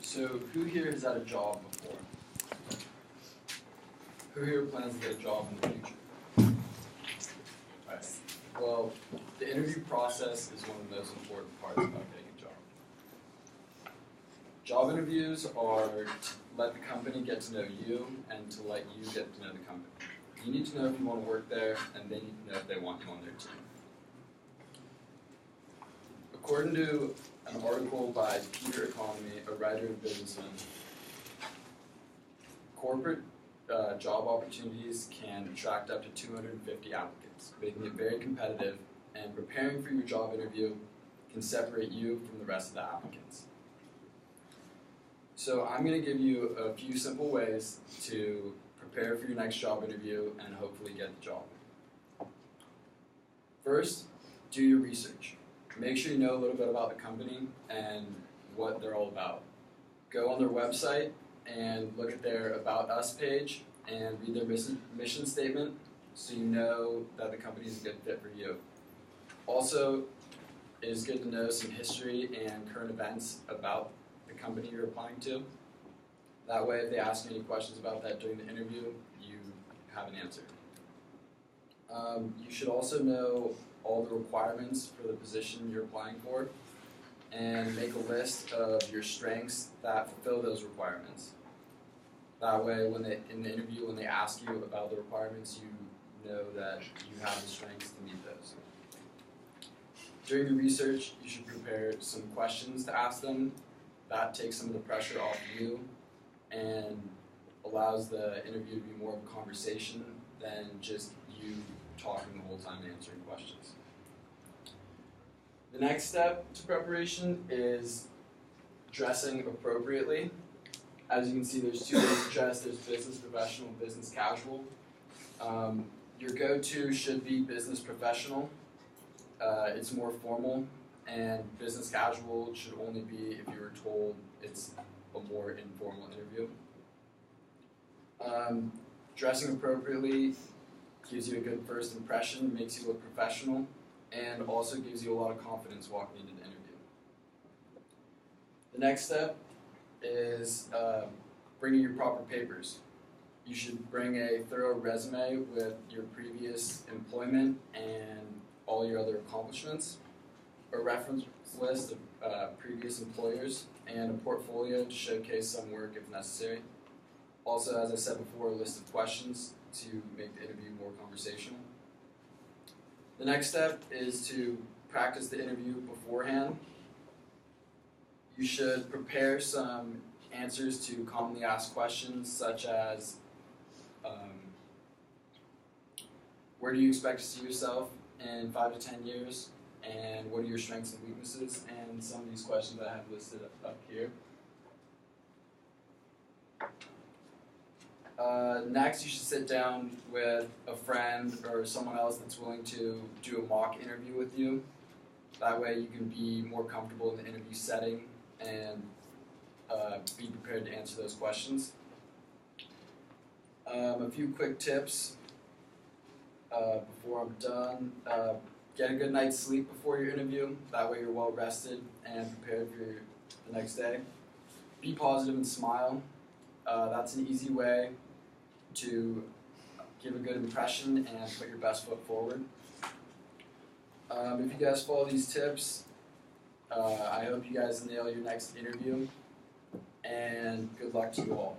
So who here has had a job before? Who here plans to get a job in the future? Alright. Well, the interview process is one of the most important parts about getting a job. Job interviews are to let the company get to know you and to let you get to know the company. You need to know if you want to work there, and they need to know if they want you on their team. According to an article by Peter Economy, a writer and businessman, corporate job opportunities can attract up to 250 applicants, making it very competitive, and preparing for your job interview can separate you from the rest of the applicants. So I'm going to give you a few simple ways to prepare for your next job interview and hopefully get the job. First, do your research. Make sure you know a little bit about the company and what they're all about. Go on their website and look at their About Us page and read their mission statement so you know that the company is a good fit for you. Also, it is good to know some history and current events about the company you're applying to. That way, if they ask you any questions about that during the interview, you have an answer. You should also know all the requirements for the position you're applying for and make a list of your strengths that fulfill those requirements. That way, in the interview, when they ask you about the requirements, you know that you have the strengths to meet those. During your research, you should prepare some questions to ask them. That takes some of the pressure off you and allows the interview to be more of a conversation than just you talking the whole time and answering questions. The next step to preparation is dressing appropriately. As you can see, there's two ways to dress. There's business professional and business casual. Your go-to should be business professional. It's more formal, and business casual should only be if you were told it's a more informal interview. Dressing appropriately gives you a good first impression, makes you look professional, and also gives you a lot of confidence walking into the interview. The next step is bringing your proper papers. You should bring a thorough resume with your previous employment and all your other accomplishments, a reference list of previous employers, and a portfolio to showcase some work if necessary. Also, as I said before, a list of questions to make the interview more conversational. The next step is to practice the interview beforehand. You should prepare some answers to commonly asked questions such as where do you expect to see yourself in 5 to 10 years, and what are your strengths and weaknesses, and some of these questions I have listed up here. Next, you should sit down with a friend or someone else that's willing to do a mock interview with you. That way you can be more comfortable in the interview setting and be prepared to answer those questions. A few quick tips before I'm done. Get a good night's sleep before your interview. That way you're well rested and prepared for the next day. Be positive and smile. That's an easy way to give a good impression and put your best foot forward. If you guys follow these tips, I hope you guys nail your next interview, and good luck to you all.